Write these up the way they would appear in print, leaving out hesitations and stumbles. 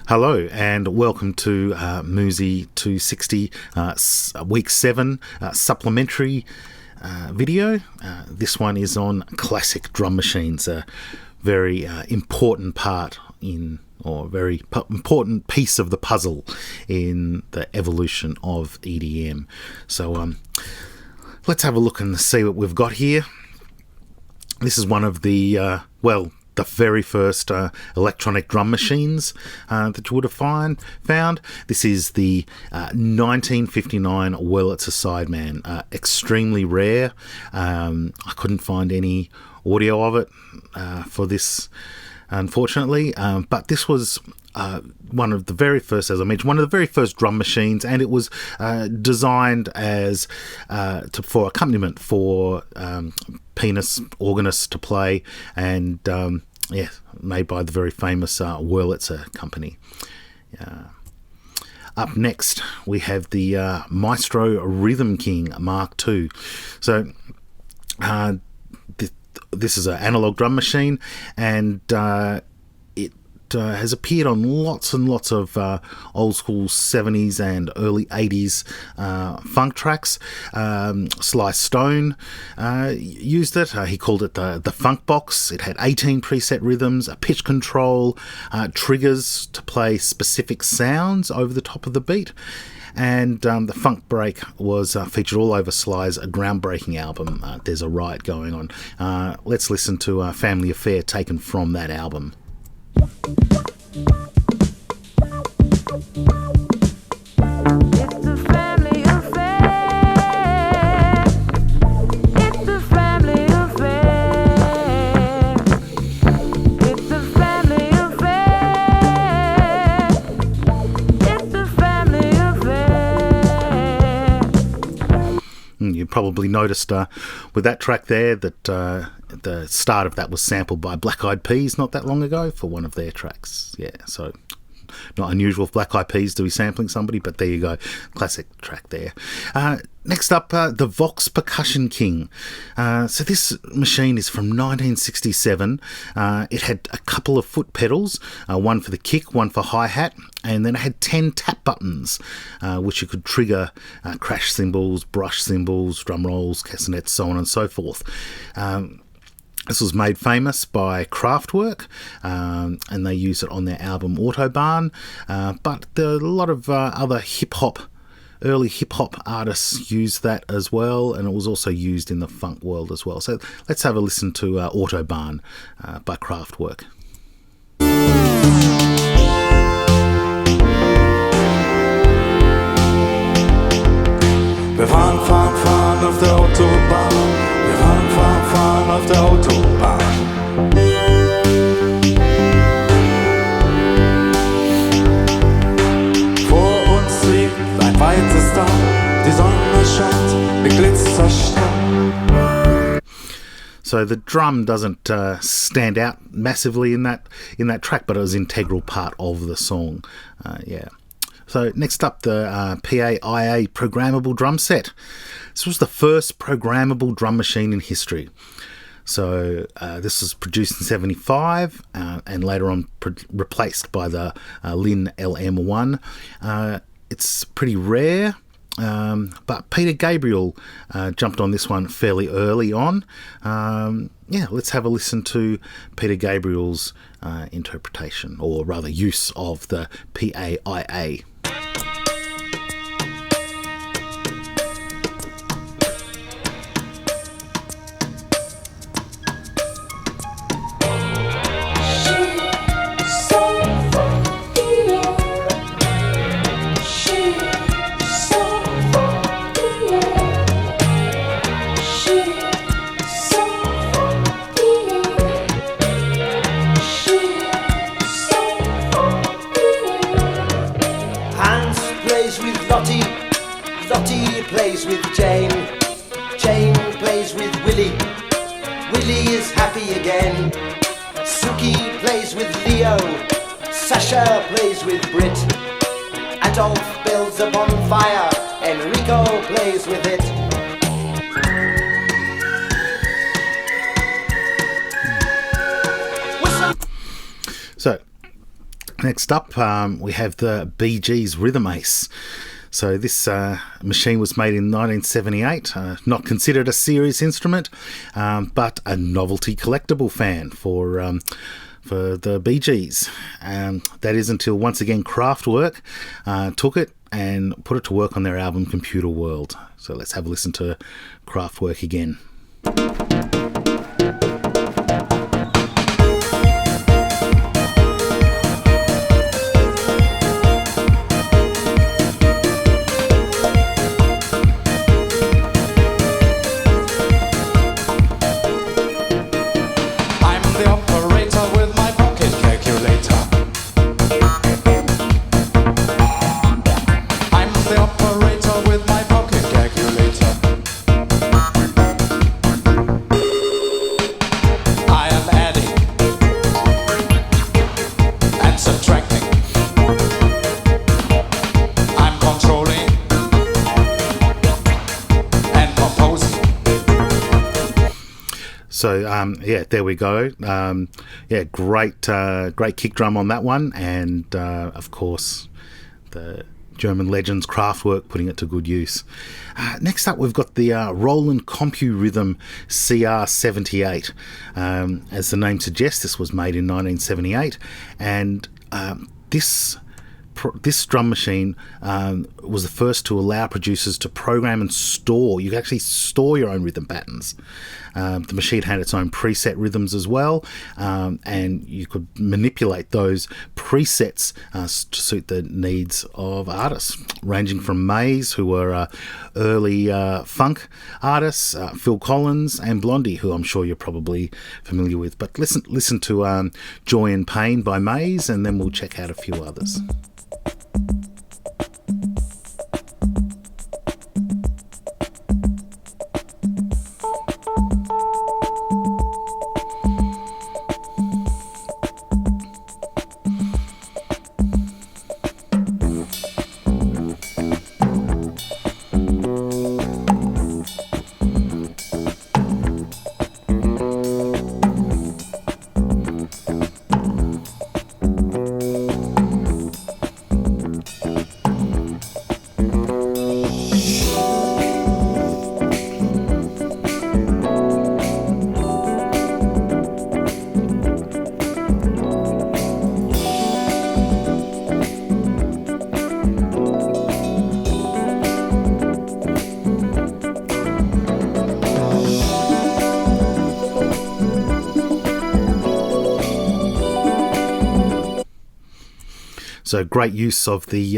Hello and welcome to Musi 260 Week 7 supplementary video. This one is on classic drum machines, a very important part in, or very important piece of the puzzle in the evolution of EDM. So let's have a look and see what we've got here. This is one of the, the very first electronic drum machines that you would have found. This is the 1959 Wurlitzer Sideman. Extremely rare. I couldn't find any audio of it for this, unfortunately. But this was one of the very first, as I mentioned, one of the very first drum machines, and it was designed as for accompaniment for penis organists to play, and made by the very famous Wurlitzer company. Up next, we have the Maestro Rhythm King Mark II. So this is an analog drum machine, and it has appeared on lots and lots of old school 70s and early 80s funk tracks. Sly Stone used it. He called it the Funk Box. It had 18 preset rhythms, a pitch control, triggers to play specific sounds over the top of the beat. And the Funk Break was featured all over Sly's groundbreaking album, There's a Riot Going On. Let's listen to Family Affair taken from that album. You probably noticed with that track there that the start of that was sampled by Black Eyed Peas not that long ago for one of their tracks. Yeah, so not unusual for Black Eyed Peas to be sampling somebody, but there you go. Classic track there. Next up, the Vox Percussion King. So this machine is from 1967. It had a couple of foot pedals, one for the kick, one for hi-hat, and then it had 10 tap buttons, which you could trigger crash cymbals, brush cymbals, drum rolls, castanets, so on and so forth. This was made famous by Kraftwerk, and they used it on their album Autobahn, but a lot of other early hip-hop artists used that as well, and it was also used in the funk world as well. So let's have a listen to Autobahn by Kraftwerk. Wir fahren auf der Autobahn. Wir fahren auf der Autobahn. Vor uns liegt ein weites Tal. Die Sonne scheint mit Glitzerstern. So the drum doesn't stand out massively in that track, but it was an integral part of the song. So next up, the PAIA programmable drum set. This was the first programmable drum machine in history. So this was produced in 75 and later on replaced by the Linn LM1. It's pretty rare, but Peter Gabriel jumped on this one fairly early on. Let's have a listen to Peter Gabriel's interpretation, or rather use of the PAIA. Lottie plays with Jane. Jane plays with Willie. Willie is happy again. Suki plays with Leo. Sasha plays with Brit. Adolf builds a bonfire. Enrico plays with it. So Next up, we have the Bee Gees Rhythm Ace. So this machine was made in 1978, not considered a serious instrument, but a novelty collectible fan for the Bee Gees. That is until once again Kraftwerk took it and put it to work on their album Computer World. So let's have a listen to Kraftwerk again. So there we go. Great kick drum on that one, and of course the German legends Kraftwerk putting it to good use. Next up, we've got the Roland CompuRhythm CR78. As the name suggests, this was made in 1978, and this drum machine was the first to allow producers to program and store. You could actually store your own rhythm patterns. The machine had its own preset rhythms as well, and you could manipulate those presets to suit the needs of artists, ranging from Maze, who were early funk artists, Phil Collins, and Blondie, who I'm sure you're probably familiar with. But listen to Joy and Pain by Maze, and then we'll check out a few others. So great use of the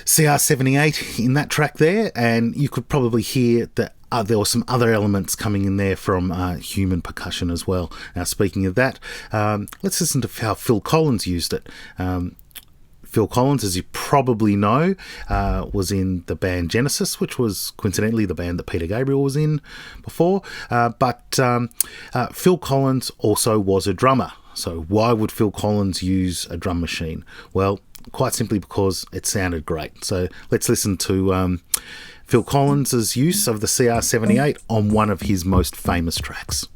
CR78 in that track there, and you could probably hear that there were some other elements coming in there from human percussion as well. Now, speaking of that, let's listen to how Phil Collins used it. Phil Collins, as you probably know, was in the band Genesis, which was coincidentally the band that Peter Gabriel was in before. But Phil Collins also was a drummer. So why would Phil Collins use a drum machine? Well, quite simply because it sounded great. So let's listen to Phil Collins' use of the CR78 on one of his most famous tracks.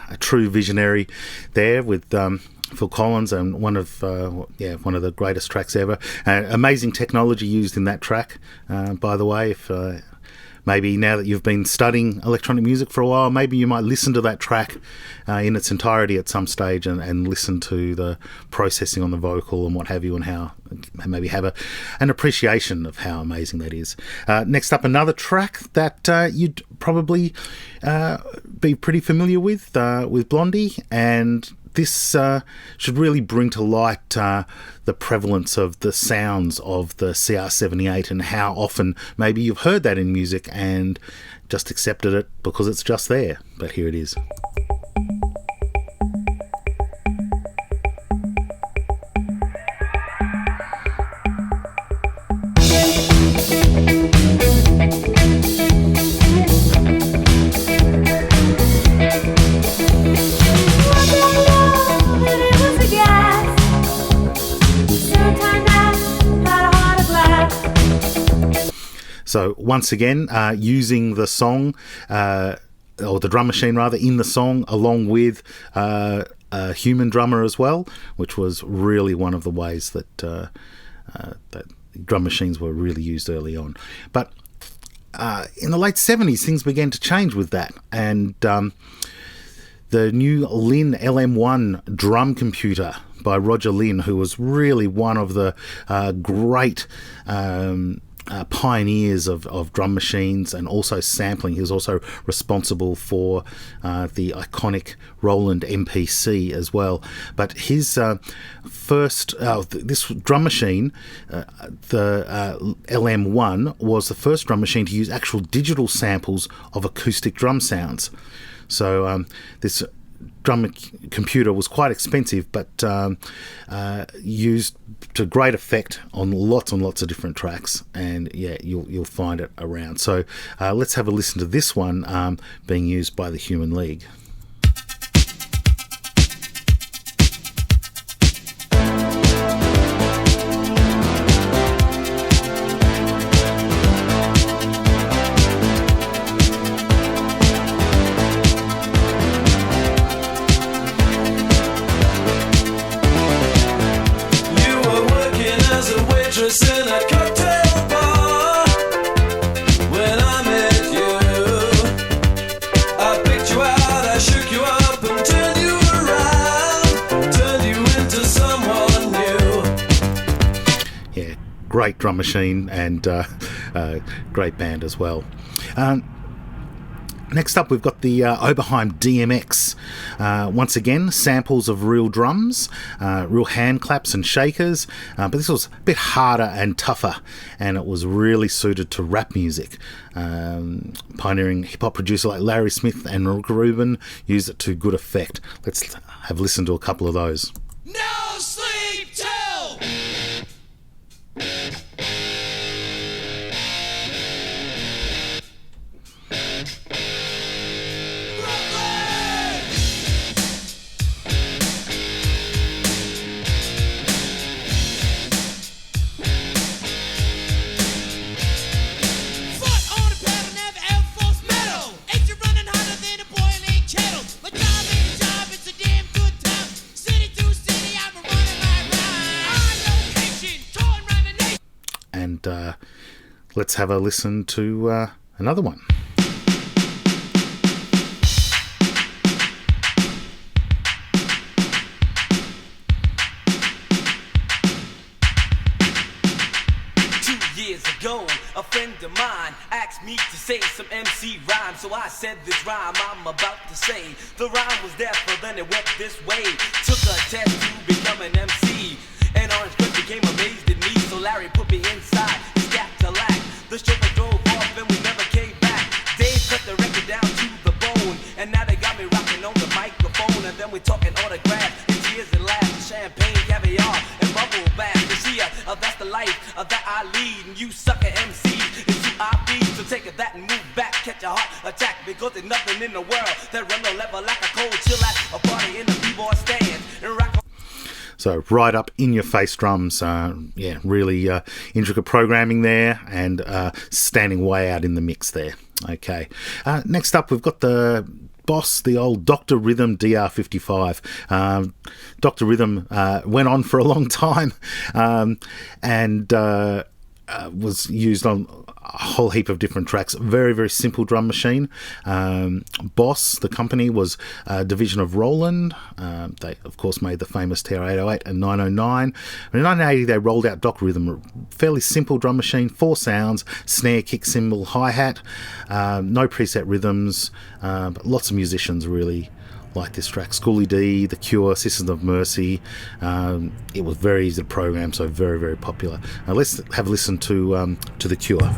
A true visionary there with Phil Collins, and one of the greatest tracks ever. Amazing technology used in that track, by the way. If maybe now that you've been studying electronic music for a while, maybe you might listen to that track in its entirety at some stage and listen to the processing on the vocal and what have you, and how maybe have an appreciation of how amazing that is. Next up, another track that you'd probably be pretty familiar with Blondie, and this should really bring to light the prevalence of the sounds of the CR78 and how often maybe you've heard that in music and just accepted it because it's just there. But here it is. So once again, using the song, or the drum machine rather, in the song, along with a human drummer as well, which was really one of the ways that that drum machines were really used early on. But in the late 70s, things began to change with that, and the new Linn LM1 drum computer by Roger Linn, who was really one of the great pioneers of drum machines and also sampling. He was also responsible for the iconic Roland MPC as well. But his first, this drum machine, the LM1, was the first drum machine to use actual digital samples of acoustic drum sounds. So this drum computer was quite expensive, but used to great effect on lots and lots of different tracks, and yeah, you'll find it around. So let's have a listen to this one being used by the Human League. In a cocktail bar, when I met you, I picked you out, I shook you up and turned you around, turned you into someone new. Yeah, great drum machine and great band as well. Next up, we've got the Oberheim DMX. Once again, samples of real drums, real hand claps and shakers, but this was a bit harder and tougher, and it was really suited to rap music. Pioneering hip-hop producer like Larry Smith and Rick Rubin used it to good effect. Let's have a listen to a couple of those. No sleep till let's have a listen to another one. A friend of mine asked me to say some MC rhyme, so I said this rhyme I'm about to say. The rhyme was there, but then it went this way. Took a test to become an MC, and Orange Cliff became amazed at me. So Larry put me inside his Cadillac. The chauffeur drove off and we never came back. Dave cut the record down to the bone, and now they got me rocking on the microphone. And then we talking autographs and tears and laughs, champagne, caviar, and bubble bath. You see, that's the life that I lead, and you sucker MCs, it's who I be. So take that and move back, catch a heart attack, because there's nothing in the world that run no level like a cold chill at a party in the b-boy stand and rock. So right up in your face drums, yeah, really intricate programming there, and standing way out in the mix there. Okay, next up we've got the Boss, the old Dr. Rhythm DR55. Dr. Rhythm went on for a long time and was used on a whole heap of different tracks. Very, very simple drum machine. Boss, the company, was a division of Roland. They, of course, made the famous TR-808 and 909. In 1980, they rolled out Dr. Rhythm, a fairly simple drum machine, 4 sounds, snare, kick, cymbal, hi-hat, no preset rhythms, but lots of musicians really like this track. Schoolie D, The Cure, Sisters of Mercy. It was very easy to program, so very, very popular. Now let's have a listen to The Cure.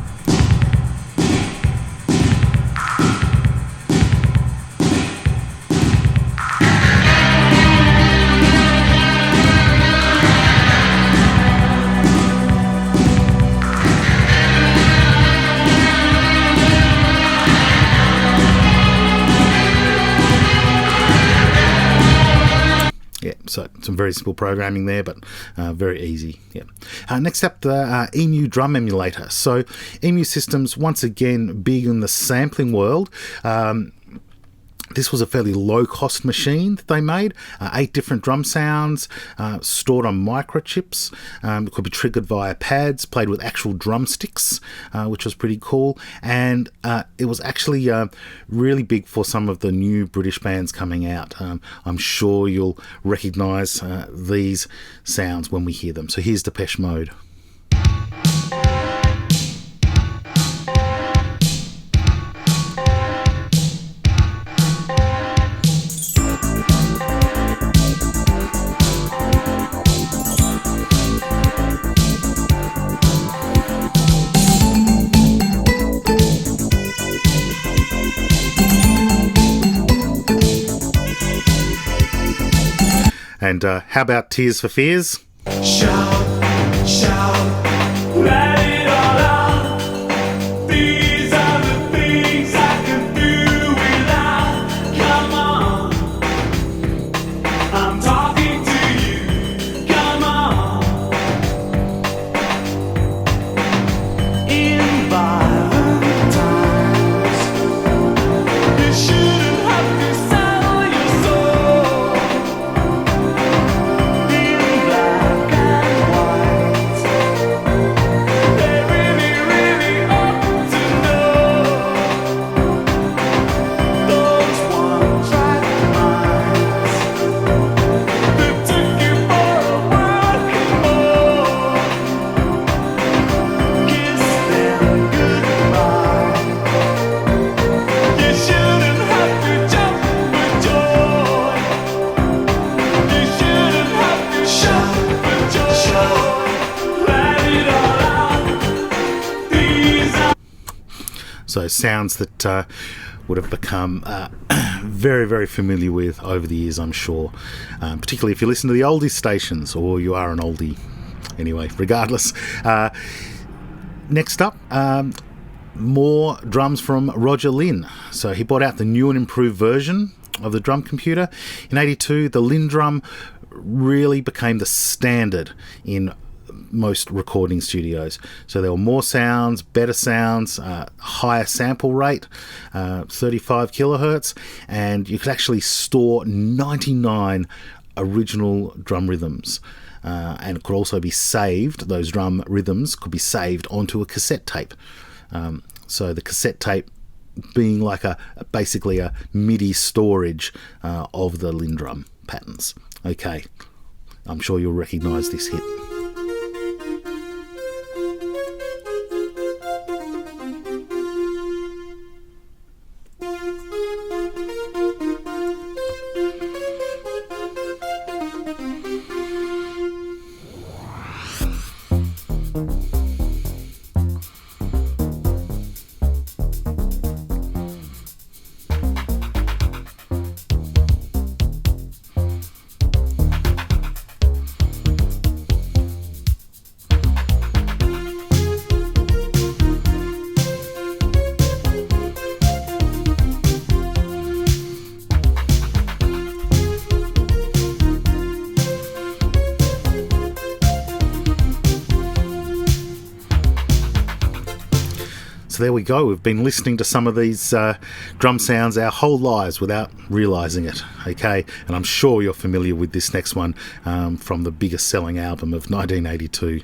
So some very simple programming there, but very easy. Yeah. Next up, the EMU drum emulator. So EMU systems, once again, big in the sampling world. This was a fairly low-cost machine that they made. 8 different drum sounds stored on microchips. It could be triggered via pads, played with actual drumsticks, which was pretty cool. And it was actually really big for some of the new British bands coming out. I'm sure you'll recognise these sounds when we hear them. So here's Depeche Mode. And how about Tears for Fears? Shout, shout, let it all out. These are the things I can do without. Come on, I'm talking to you. Come on. In violent times, you shouldn't have to sell your soul. So sounds that would have become very, very familiar with over the years, I'm sure. Particularly if you listen to the oldies stations, or you are an oldie. Anyway, regardless. Next up, more drums from Roger Linn. So he brought out the new and improved version of the drum computer. In 82, the Linn drum really became the standard in most recording studios. So there were more sounds, better sounds, higher sample rate, 35 kilohertz, and you could actually store 99 original drum rhythms. And it could also be saved, those drum rhythms could be saved onto a cassette tape. So the cassette tape being like basically a MIDI storage of the Linn drum patterns. Okay, I'm sure you'll recognise this hit. So there we go. We've been listening to some of these drum sounds our whole lives without realising it. Okay, and I'm sure you're familiar with this next one from the biggest selling album of 1982.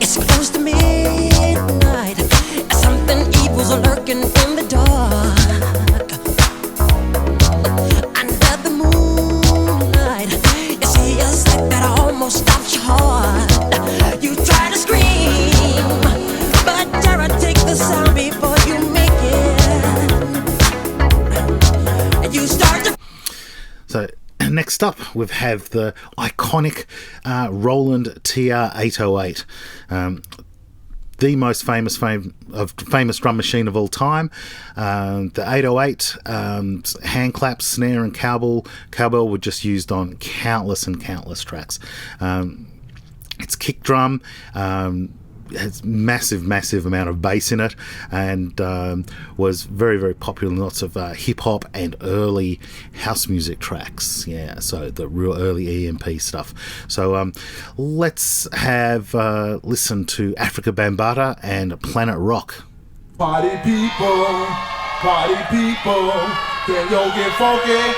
It's close to midnight. Something evil's lurking in the dark. Under the moonlight, you see a sight that almost stops your heart. You try to scream, but terror takes the sound before you make it. And you start to. So next up, we have the iconic Roland TR-808, the most famous drum machine of all time. The 808 hand claps, snare, and cowbell were just used on countless and countless tracks. It's kick drum. Has massive amount of bass in it, and was very popular in lots of hip hop and early house music tracks. Yeah, so the real early EMP stuff. So let's have listen to Africa Bambaataa and Planet Rock. Party people, can yo get funky?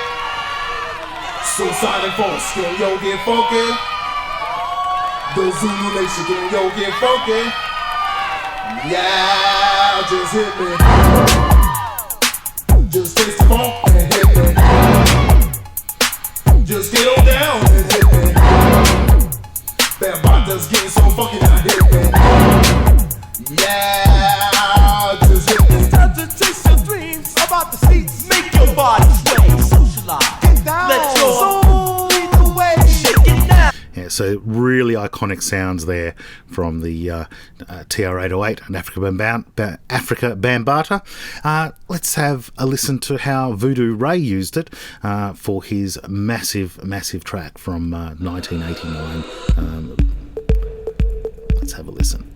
So Sonic Force, can yo get funky? The Zulu Nation, can yo get funky? Yeah, just hit me. Just taste the funk and hit me. Just get on down and hit me. Bambaataa's getting so funky now, hit me. Yeah, just hit me. Time to chase your dreams about the streets. Make your body sway, socialize. Get down. Let your soul lead the way. Shake it down. Yeah, so really iconic sounds there from the TR-808 and Africa Bambaataa. Let's have a listen to how Voodoo Ray used it for his massive track from 1989. Let's have a listen.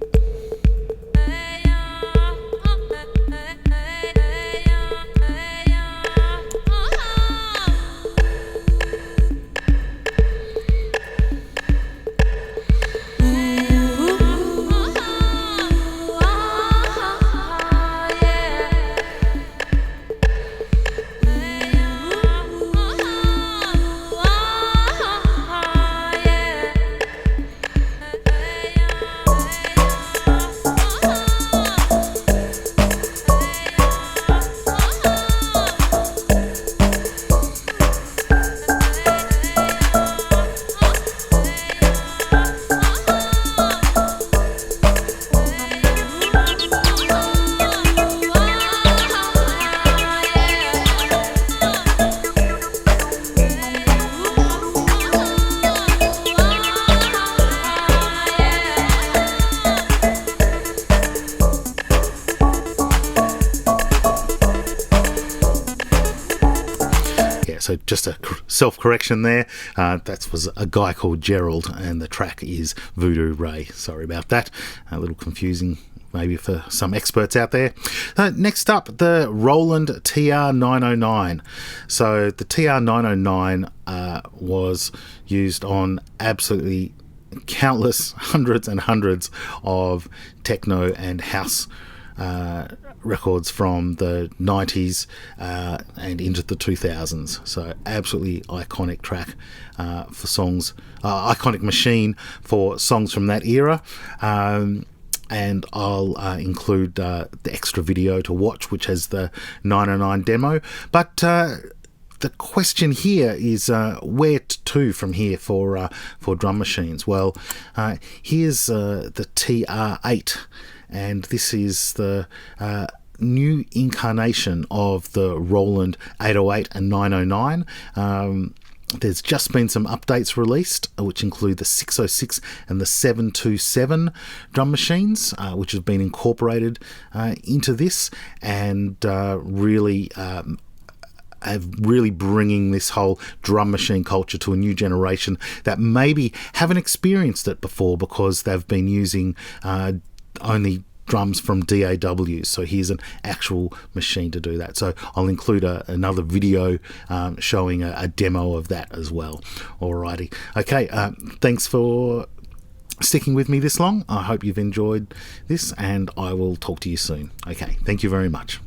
So just a self-correction there. That was a guy called Gerald, and the track is Voodoo Ray. Sorry about that. A little confusing maybe for some experts out there. Next up, the Roland TR-909. So the TR-909 was used on absolutely countless hundreds and hundreds of techno and house records from the 90s and into the 2000s. So absolutely iconic track for songs, iconic machine for songs from that era. And I'll include the extra video to watch, which has the 909 demo. But the question here is where to from here for drum machines? Well, here's the TR-8. And this is the new incarnation of the Roland 808 and 909. There's just been some updates released, which include the 606 and the 727 drum machines, which have been incorporated into this, and really bringing this whole drum machine culture to a new generation that maybe haven't experienced it before because they've been using only drums from DAW. So here's an actual machine to do that. So I'll include another video showing a demo of that as well. Alrighty. Okay, thanks for sticking with me this long. I hope you've enjoyed this, and I will talk to you soon. Okay, thank you very much.